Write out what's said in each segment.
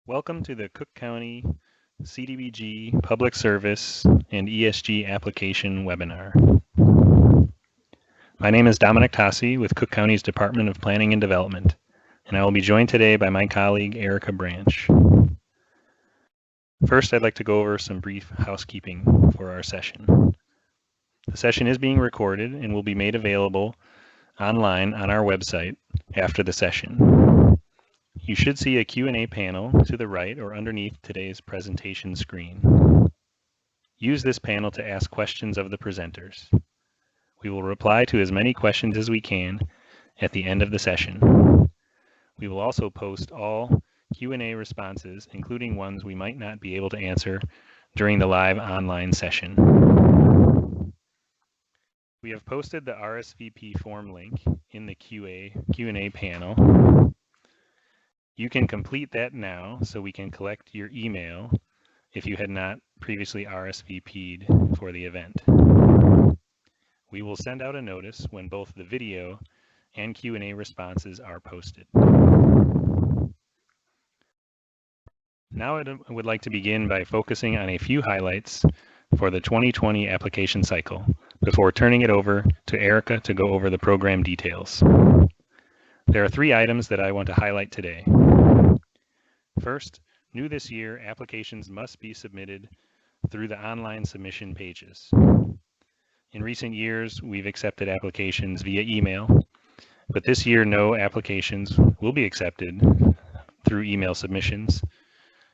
Welcome to the Cook County CDBG Public Service and ESG Application webinar. My name is Dominic Tassi with Cook County's Department of Planning and Development, and I will be joined today by my colleague Erica Branch. First, I'd like to go over some brief housekeeping for our session. The session is being recorded and will be made available online on our website after the session. You should see a Q&A panel to the right or underneath today's presentation screen. Use this panel to ask questions of the presenters. We will reply to as many questions as we can at the end of the session. We will also post all Q&A responses, including ones we might not be able to answer during the live online session. We have posted the RSVP form link in the Q&A panel. You can complete that now so we can collect your email if you had not previously RSVP'd for the event. We will send out a notice when both the video and Q&A responses are posted. Now I would like to begin by focusing on a few highlights for the 2020 application cycle before turning it over to Erica to go over the program details. There are 3 items that I want to highlight today. First, new this year, applications must be submitted through the online submission pages. In recent years, we've accepted applications via email, but this year no applications will be accepted through email submissions.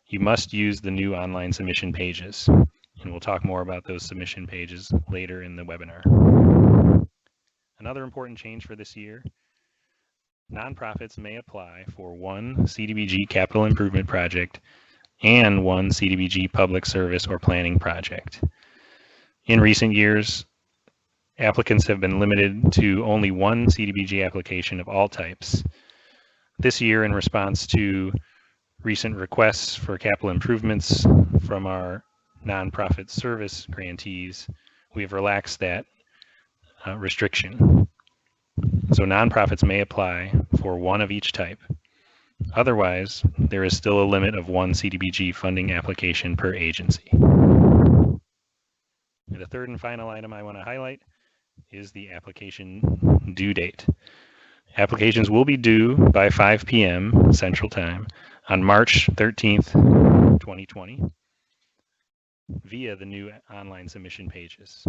You must use the new online submission pages, and we'll talk more about those submission pages later in the webinar. Another important change for this year, nonprofits may apply for 1 CDBG capital improvement project and 1 CDBG public service or planning project. In recent years, applicants have been limited to only 1 CDBG application of all types. This year, in response to recent requests for capital improvements from our nonprofit service grantees, we have relaxed that restriction. So nonprofits may apply for 1 of each type. Otherwise, there is still a limit of 1 CDBG funding application per agency. And the third and final item I want to highlight is the application due date. Applications will be due by 5 p.m. Central Time on March 13th, 2020 via the new online submission pages.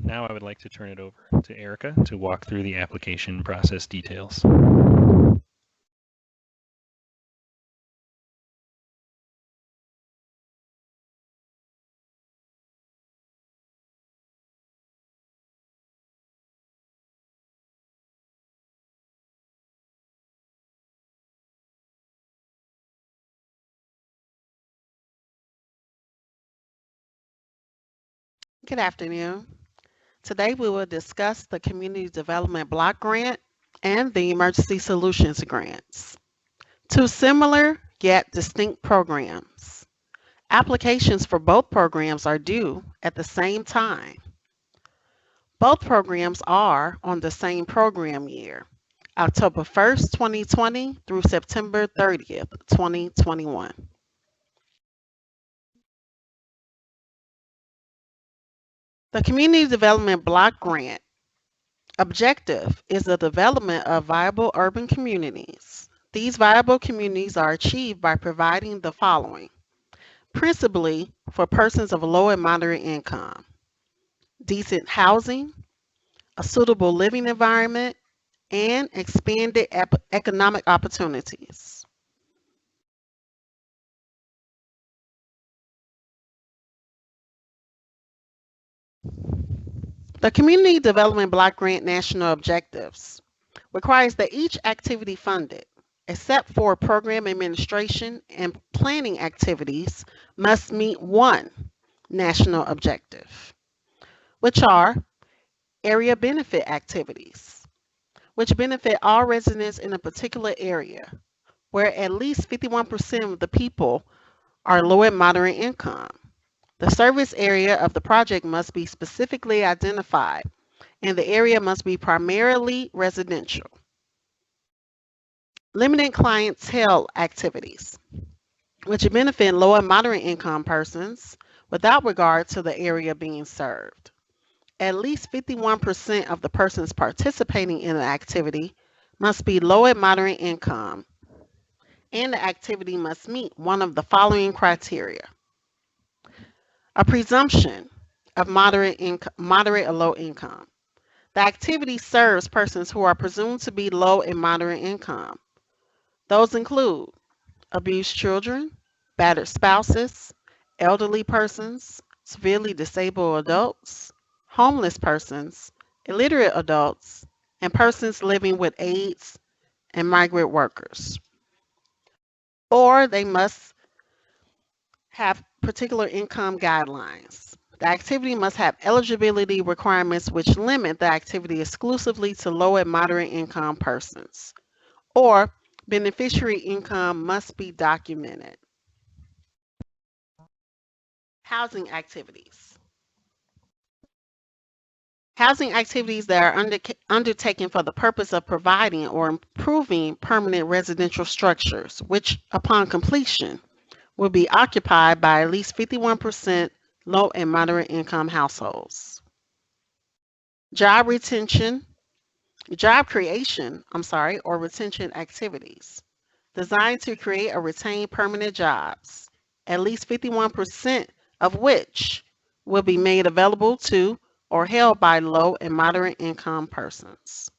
Now I would like to turn it over to Erica to walk through the application process details. Good afternoon. Today we will discuss the Community Development Block Grant and the Emergency Solutions Grants. 2 similar yet distinct programs. Applications for both programs are due at the same time. Both programs are on the same program year, October 1st, 2020 through September 30th, 2021. The Community Development Block Grant objective is the development of viable urban communities. These viable communities are achieved by providing the following, principally for persons of low and moderate income: decent housing, a suitable living environment, and expanded economic opportunities. The Community Development Block Grant National Objectives requires that each activity funded, except for program administration and planning activities, must meet 1 national objective, which are area benefit activities, which benefit all residents in a particular area, where at least 51% of the people are low and moderate income. The service area of the project must be specifically identified, and the area must be primarily residential. Limited clientele activities, which benefit low and moderate income persons without regard to the area being served. At least 51% of the persons participating in the activity must be low and moderate income, and the activity must meet one of the following criteria. A presumption of moderate or low income. The activity serves persons who are presumed to be low and moderate income. Those include abused children, battered spouses, elderly persons, severely disabled adults, homeless persons, illiterate adults, and persons living with AIDS and migrant workers. Or they must have particular income guidelines. The activity must have eligibility requirements which limit the activity exclusively to low and moderate income persons. Or beneficiary income must be documented. Housing activities. Housing activities that are undertaken for the purpose of providing or improving permanent residential structures, which upon completion will be occupied by at least 51% low and moderate income households. Job creation, or retention activities designed to create or retain permanent jobs, at least 51% of which will be made available to or held by low and moderate income persons.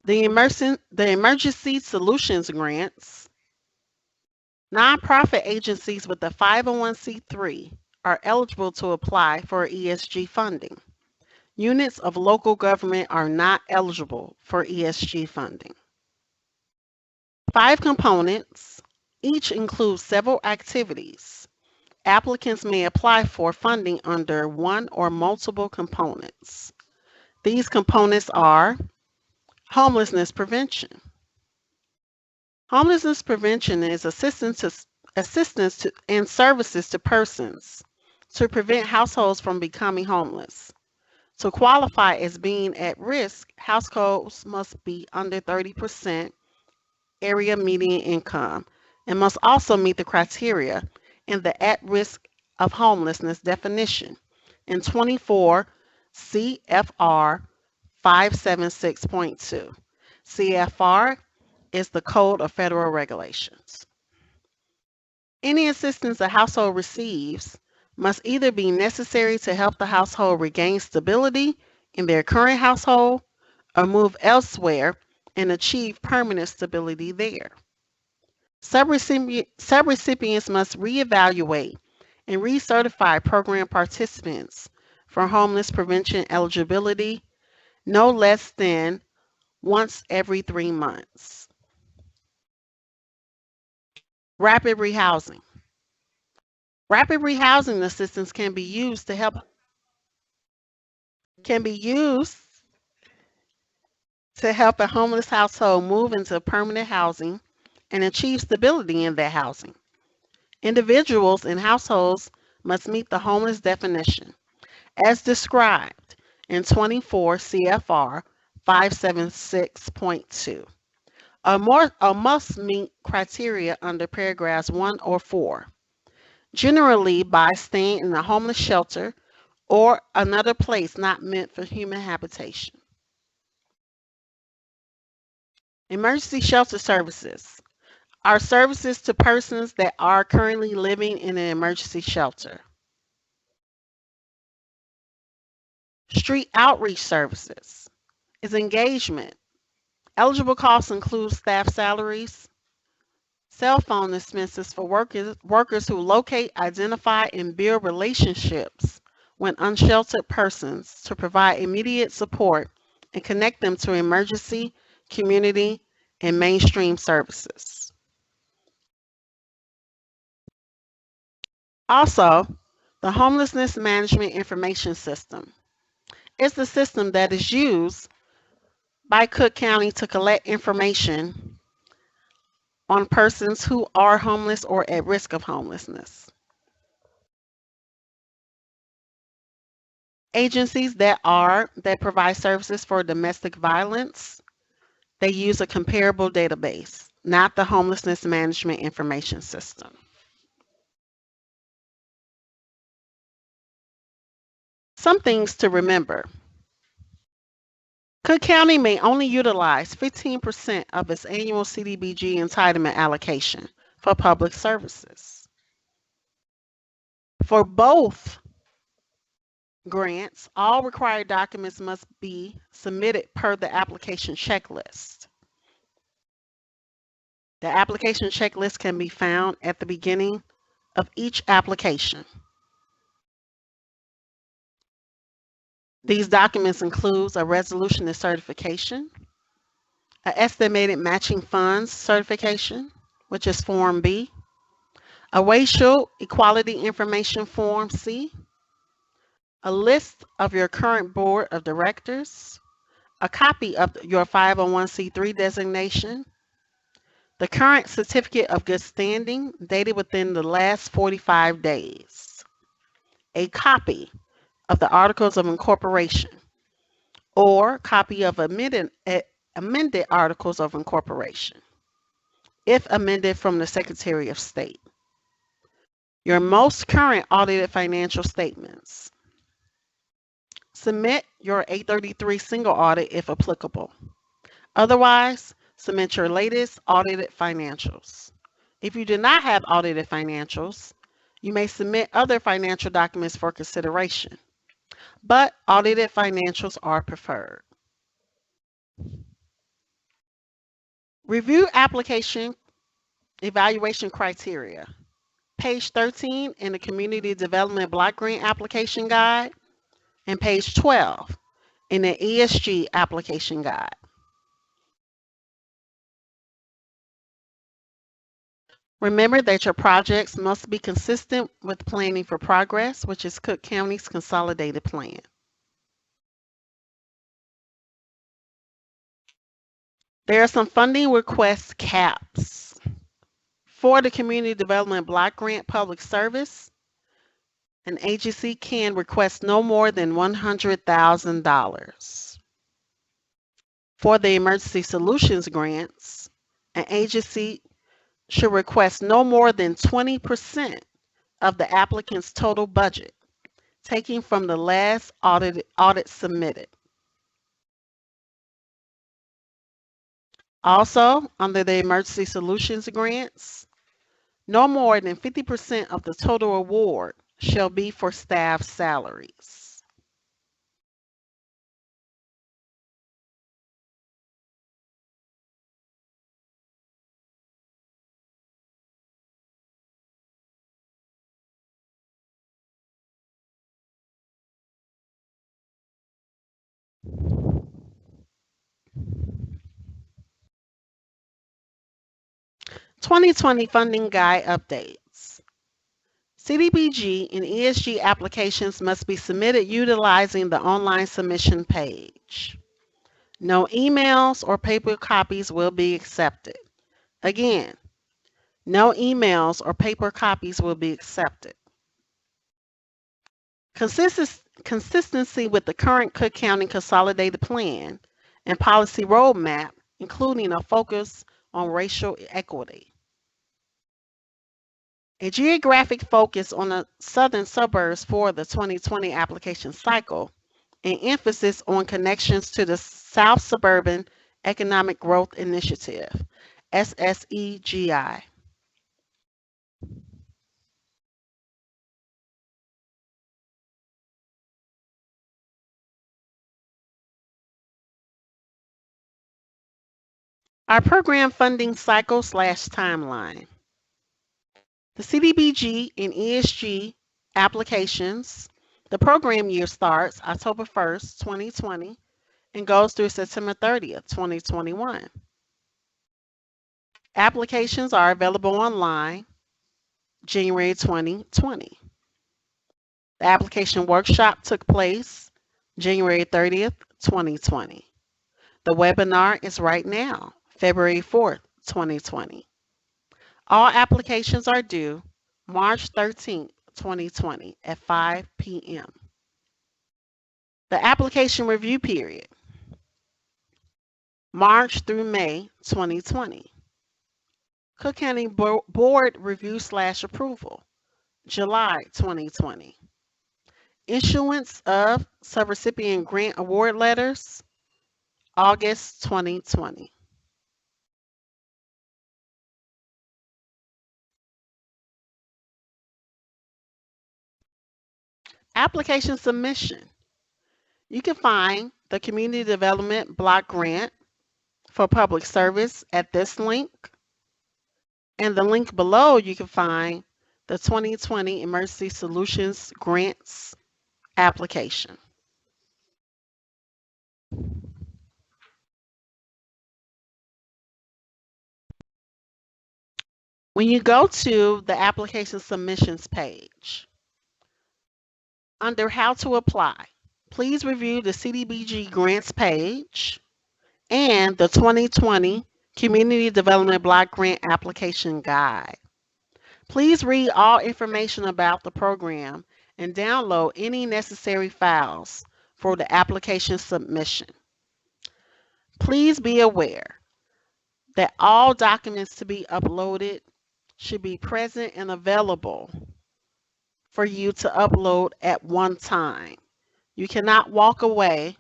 The emergency solutions grants. Nonprofit agencies with a 501c3 are eligible to apply for ESG funding. Units of local government are not eligible for ESG funding. 5 components, each includes several activities. Applicants may apply for funding under one or multiple components. These components are homelessness prevention. Homelessness prevention is assistance to and services to persons to prevent households from becoming homeless. To qualify as being at risk, households must be under 30% area median income and must also meet the criteria in the at-risk of homelessness definition in 24 CFR 576.2. CFR is the Code of Federal Regulations. Any assistance a household receives must either be necessary to help the household regain stability in their current household or move elsewhere and achieve permanent stability there. Subrecipients must reevaluate and recertify program participants for homeless prevention eligibility no less than once every 3 months. Rapid rehousing. Rapid rehousing assistance can be used to help a homeless household move into permanent housing and achieve stability in their housing. Individuals and households must meet the homeless definition as described in 24 CFR 576.2. Or must meet criteria under paragraphs 1 or 4, generally by staying in a homeless shelter or another place not meant for human habitation. Emergency shelter services are services to persons that are currently living in an emergency shelter. Street outreach services is engagement. Eligible costs include staff salaries, cell phone expenses for workers who locate, identify, and build relationships with unsheltered persons to provide immediate support and connect them to emergency, community, and mainstream services. Also, the Homelessness Management Information System is the system that is used by Cook County to collect information on persons who are homeless or at risk of homelessness. Agencies that provide services for domestic violence, they use a comparable database, not the homelessness management information system. Some things to remember. Cook County may only utilize 15% of its annual CDBG entitlement allocation for public services. For both grants, all required documents must be submitted per the application checklist. The application checklist can be found at the beginning of each application. These documents include a resolution and certification, an estimated matching funds certification, which is Form B, a racial equality information Form C, a list of your current board of directors, a copy of your 501c3 designation, the current certificate of good standing dated within the last 45 days, a copy of the articles of incorporation, or copy of amended articles of incorporation, if amended from the Secretary of State, your most current audited financial statements. Submit your 833 single audit if applicable. Otherwise, submit your latest audited financials. If you do not have audited financials, you may submit other financial documents for consideration, but audited financials are preferred. Review application evaluation criteria. Page 13 in the Community Development Block Grant Application Guide, and page 12 in the ESG Application Guide. Remember that your projects must be consistent with Planning for Progress, which is Cook County's consolidated plan. There are some funding request caps. For the Community Development Block Grant Public Service, an agency can request no more than $100,000. For the Emergency Solutions Grants, an agency should request no more than 20% of the applicant's total budget, taken from the last audit submitted. Also, under the Emergency Solutions Grants, no more than 50% of the total award shall be for staff salaries. (2020) Funding Guide Updates. CDBG and ESG applications must be submitted utilizing the online submission page. No emails or paper copies will be accepted. Again, no emails or paper copies will be accepted. Consistency with the current Cook County Consolidated Plan and Policy Roadmap, including a focus on racial equity. A geographic focus on the southern suburbs for the 2020 application cycle, and emphasis on connections to the South Suburban Economic Growth Initiative, SSEGI. Our program funding cycle / timeline. The CDBG and ESG applications, the program year starts October 1st, 2020 and goes through September 30th, 2021. Applications are available online January 2020. The application workshop took place January 30th, 2020. The webinar is right now, February 4th, 2020. All applications are due March 13th, 2020 at 5 p.m. The application review period, March through May 2020. Cook County Board review/approval, July 2020. Issuance of subrecipient grant award letters, August 2020. Application submission. You can find the Community Development Block Grant for Public Service at this link. And the link below, you can find the 2020 Emergency Solutions Grants application. When you go to the application submissions page, under how to apply, please review the CDBG grants page and the 2020 Community Development Block Grant Application Guide. Please read all information about the program and download any necessary files for the application submission. Please be aware that all documents to be uploaded should be present and available for you to upload at one time. You cannot walk away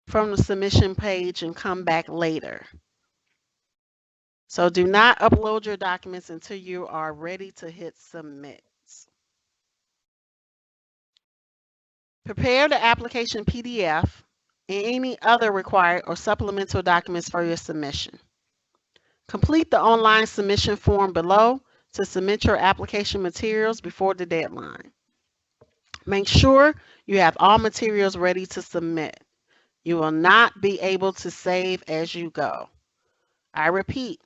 from the submission page and come back later. So do not upload your documents until you are ready to hit submit. Prepare the application PDF and any other required or supplemental documents for your submission. Complete the online submission form below to submit your application materials before the deadline. Make sure you have all materials ready to submit. You will not be able to save as you go. I repeat,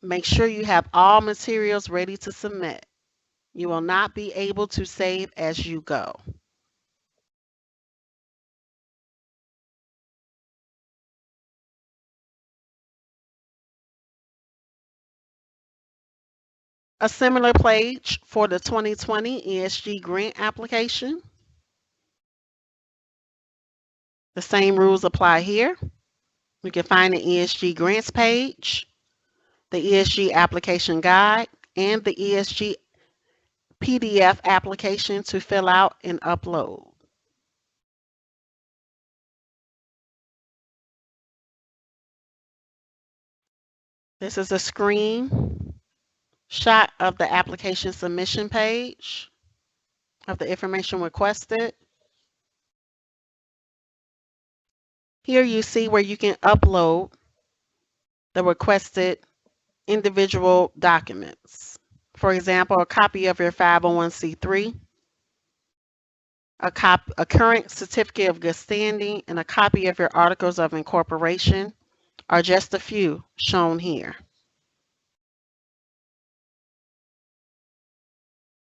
make sure you have all materials ready to submit. You will not be able to save as you go. A similar page for the 2020 ESG grant application. The same rules apply here. You can find the ESG grants page, the ESG application guide, and the ESG PDF application to fill out and upload. This is a screen shot of the application submission page of the information requested. Here you see where you can upload the requested individual documents. For example, a copy of your 501c3, a current certificate of good standing, and a copy of your articles of incorporation are just a few shown here.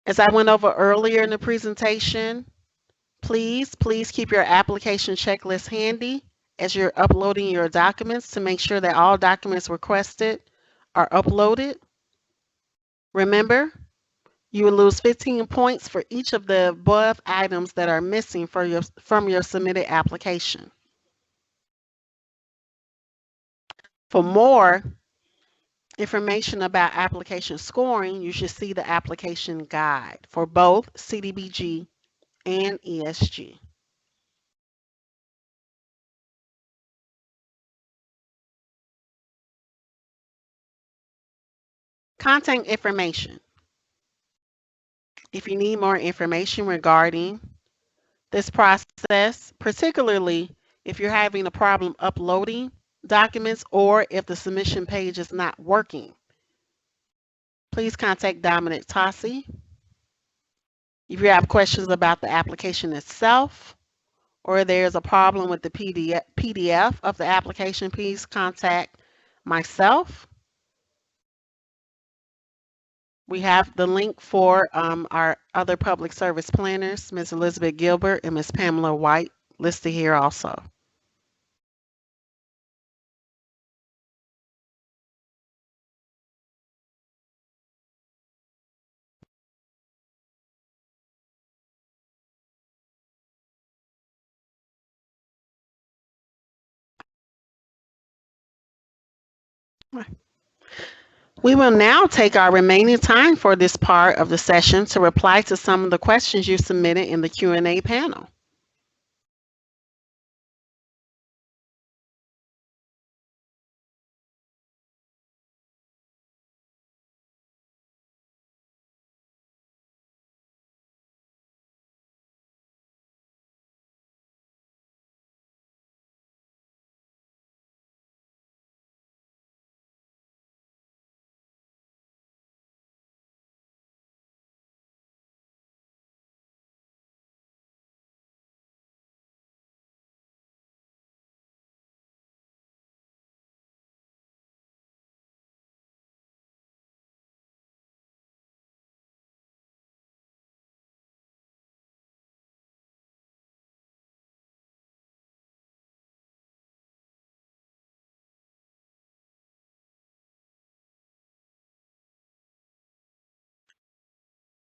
As I went over earlier in the presentation, please keep your application checklist handy as you're uploading your documents to make sure that all documents requested are uploaded. Remember, you will lose 15 points for each of the above items that are missing from your submitted application. For more information about application scoring, you should see the application guide for both CDBG and ESG. Contact information. If you need more information regarding this process, particularly if you're having a problem uploading documents or if the submission page is not working, please contact Dominic Tossi. If you have questions about the application itself or there's a problem with the PDF of the application, please contact myself. We have the link for our other public service planners, Ms. Elizabeth Gilbert and Ms. Pamela White, listed here also. We will now take our remaining time for this part of the session to reply to some of the questions you submitted in the Q&A panel.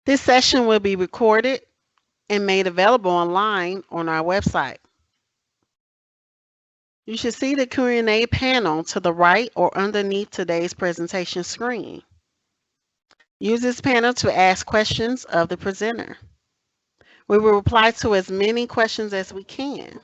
This session will be recorded and made available online on our website. You should see the Q&A panel to the right or underneath today's presentation screen. Use this panel to ask questions of the presenter. We will reply to as many questions as we can.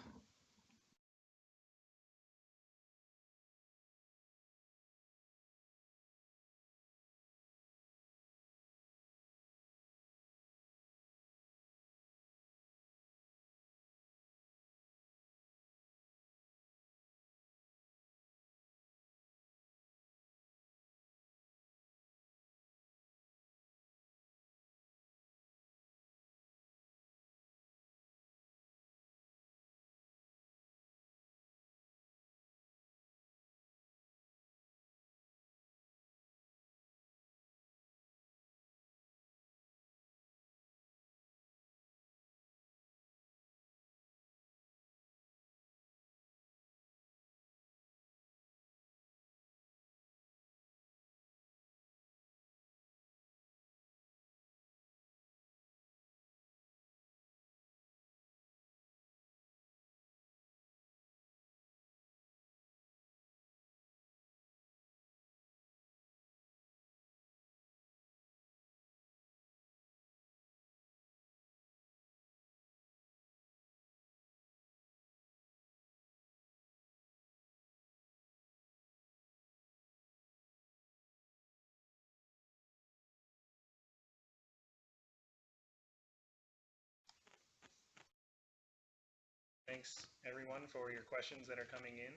Thanks everyone for your questions that are coming in.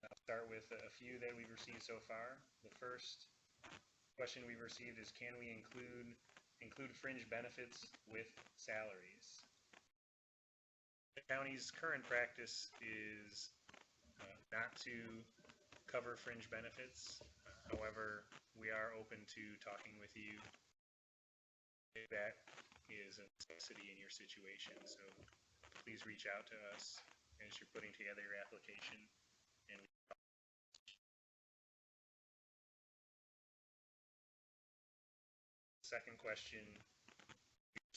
I'll start with a few that we've received so far. The first question we've received is, can we include fringe benefits with salaries? The county's current practice is not to cover fringe benefits. However, we are open to talking with you if that is a necessity in your situation. So please reach out to us as you're putting together your application. And second question,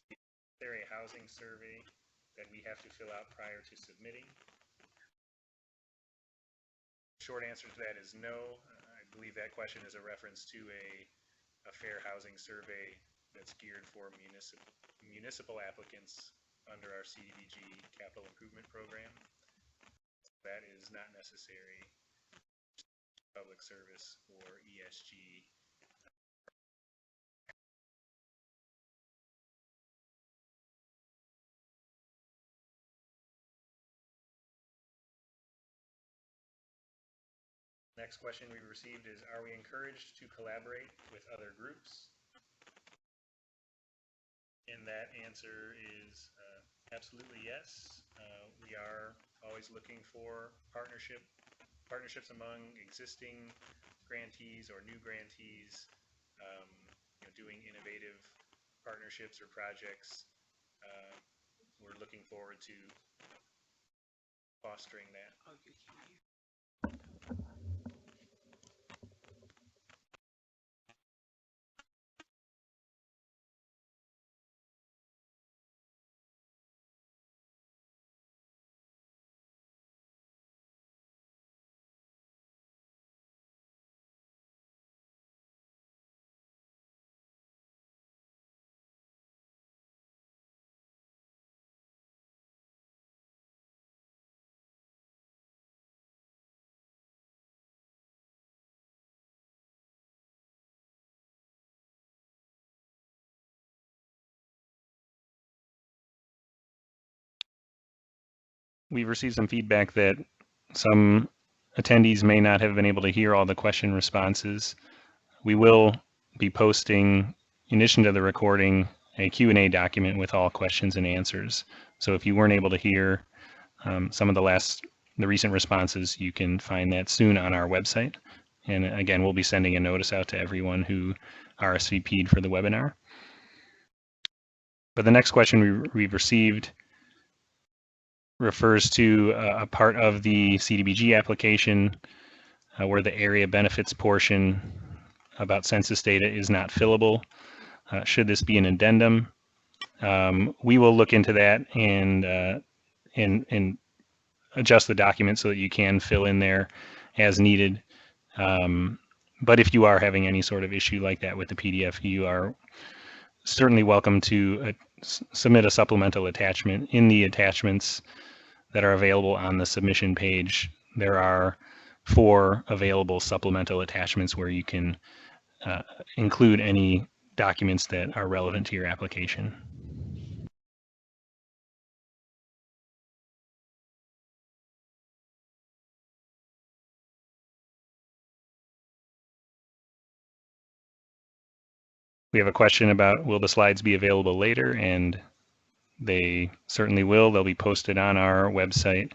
is there a housing survey that we have to fill out prior to submitting? Short answer to that is no. I believe that question is a reference to a fair housing survey that's geared for municipal applicants under our CDBG capital improvement program. That is not necessary public service or ESG. Next question we received is, are we encouraged to collaborate with other groups? And that answer is absolutely yes. We are always looking for partnerships among existing grantees or new grantees, doing innovative partnerships or projects. We're looking forward to fostering that. We've received some feedback that some attendees may not have been able to hear all the question responses. We will be posting, in addition to the recording, a Q&A document with all questions and answers. So if you weren't able to hear some of the recent responses, you can find that soon on our website. And again, we'll be sending a notice out to everyone who RSVP'd for the webinar. But the next question we've received refers to a part of the CDBG application where the area benefits portion about census data is not fillable. Should this be an addendum? We will look into that and adjust the document so that you can fill in there as needed. But if you are having any sort of issue like that with the PDF, you are certainly welcome to submit a supplemental attachment. In the attachments that are available on the submission page, there are 4 available supplemental attachments where you can include any documents that are relevant to your application. We have a question about, will the slides be available later? And they certainly will. They'll be posted on our website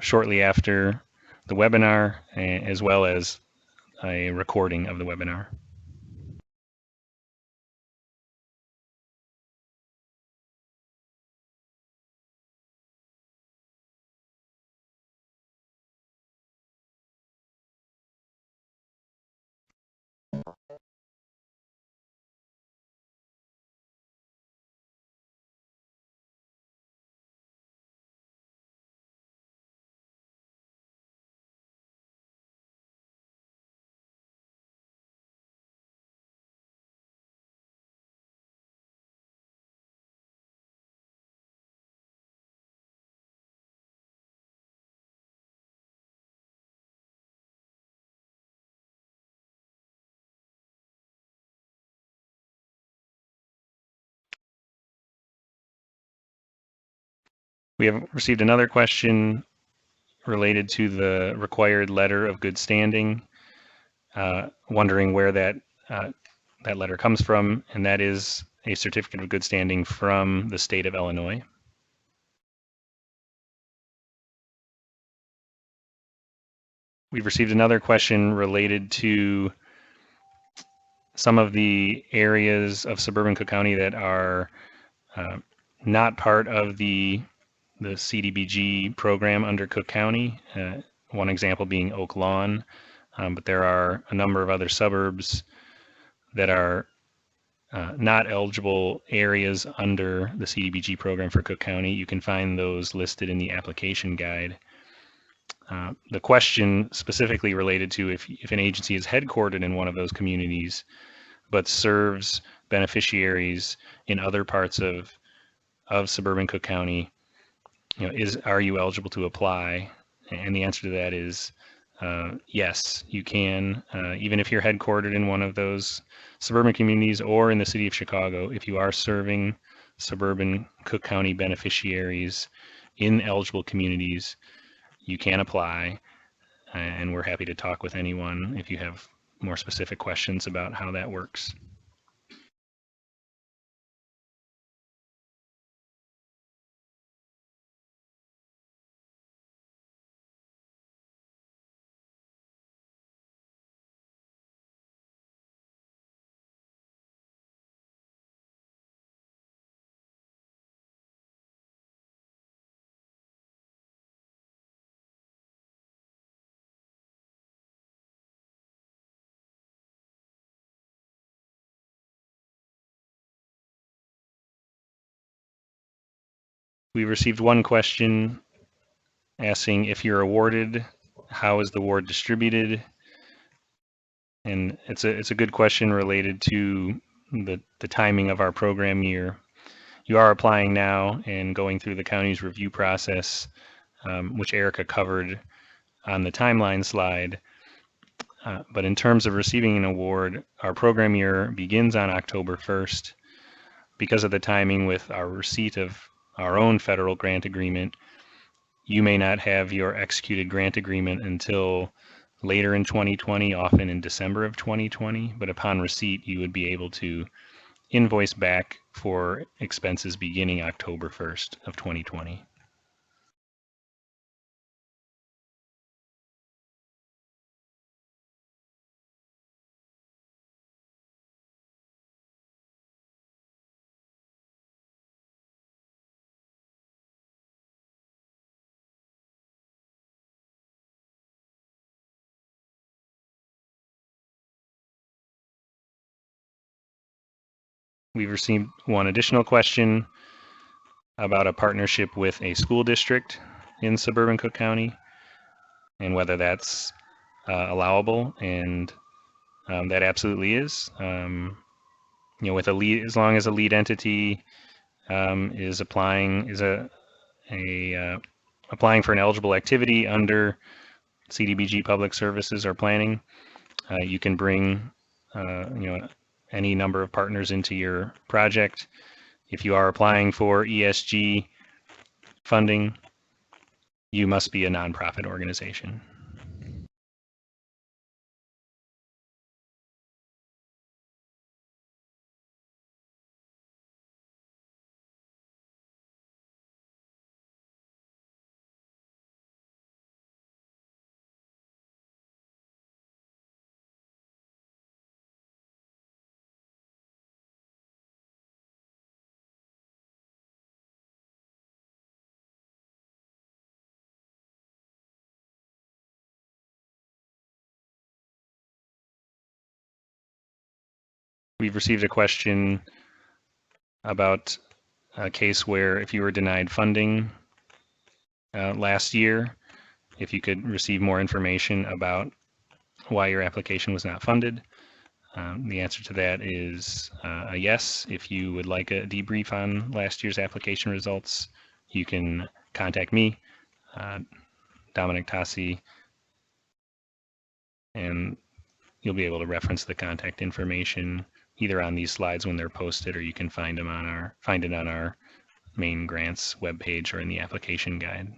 shortly after the webinar, as well as a recording of the webinar. We have received another question related to the required letter of good standing, wondering where that letter comes from, and that is a certificate of good standing from the state of Illinois. We've received another question related to some of the areas of suburban Cook County that are not part of the CDBG program under Cook County. One example being Oak Lawn, but there are a number of other suburbs that are not eligible areas under the CDBG program for Cook County. You can find those listed in the application guide. The question specifically related to if an agency is headquartered in one of those communities but serves beneficiaries in other parts of suburban Cook County, are you eligible to apply? And the answer to that is yes, you can. Even if you're headquartered in one of those suburban communities or in the city of Chicago, if you are serving suburban Cook County beneficiaries in eligible communities, you can apply, and we're happy to talk with anyone if you have more specific questions about how that works. We received one question asking if you're awarded, how is the award distributed? And it's a good question related to the timing of our program year. You are applying now and going through the county's review process, which Erica covered on the timeline slide. But in terms of receiving an award, our program year begins on October 1st. Because of the timing with our receipt of our own federal grant agreement, you may not have your executed grant agreement until later in 2020, often in December of 2020, but upon receipt, you would be able to invoice back for expenses beginning October 1st of 2020. We've received one additional question about a partnership with a school district in suburban Cook County and whether that's allowable, and that absolutely is. With a lead, as long as a lead entity is applying applying for an eligible activity under CDBG Public Services or Planning, you can bring any number of partners into your project. If you are applying for ESG funding, you must be a nonprofit organization. We've received a question about a case where if you were denied funding last year, if you could receive more information about why your application was not funded. The answer to that is a yes. If you would like a debrief on last year's application results, you can contact me, Dominic Tassi, and you'll be able to reference the contact information either on these slides when they're posted, or you can find it on our main grants webpage or in the application guide.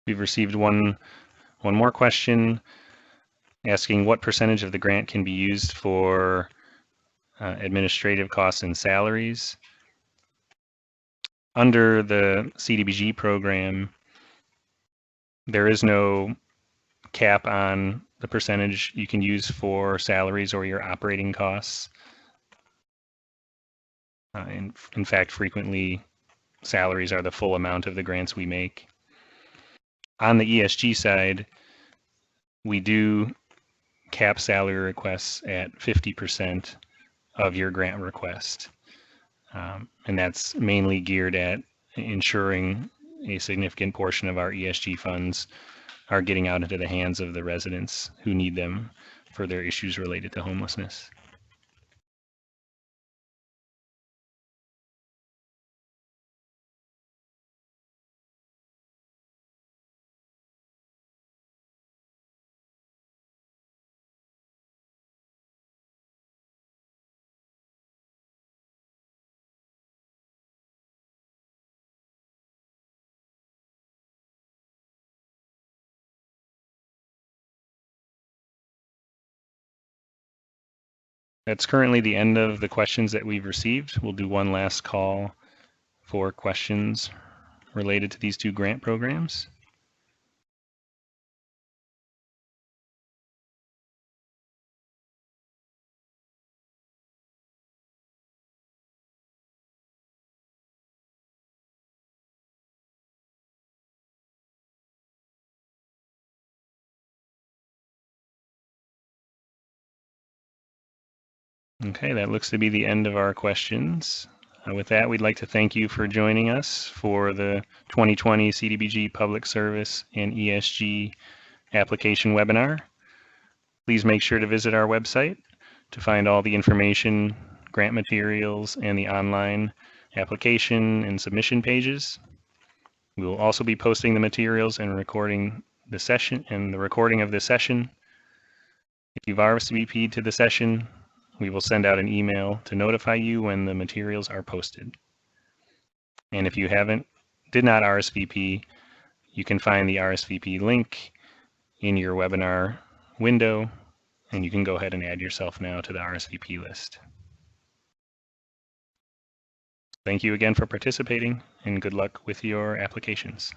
We've received one more question asking what percentage of the grant can be used for administrative costs and salaries. Under the CDBG program, there is no cap on the percentage you can use for salaries or your operating costs. In fact, frequently salaries are the full amount of the grants we make. On the ESG side, we do cap salary requests at 50% of your grant request. And that's mainly geared at ensuring a significant portion of our ESG funds are getting out into the hands of the residents who need them for their issues related to homelessness. That's currently the end of the questions that we've received. We'll do one last call for questions related to these two grant programs. Okay, that looks to be the end of our questions. With that, we'd like to thank you for joining us for the 2020 CDBG Public Service and ESG application webinar. Please make sure to visit our website to find all the information, grant materials, and the online application and submission pages. We will also be posting the materials and recording the session and the recording of this session. If you've RSVP'd to the session, we will send out an email to notify you when the materials are posted. And if you did not RSVP, you can find the RSVP link in your webinar window, and you can go ahead and add yourself now to the RSVP list. Thank you again for participating, and good luck with your applications.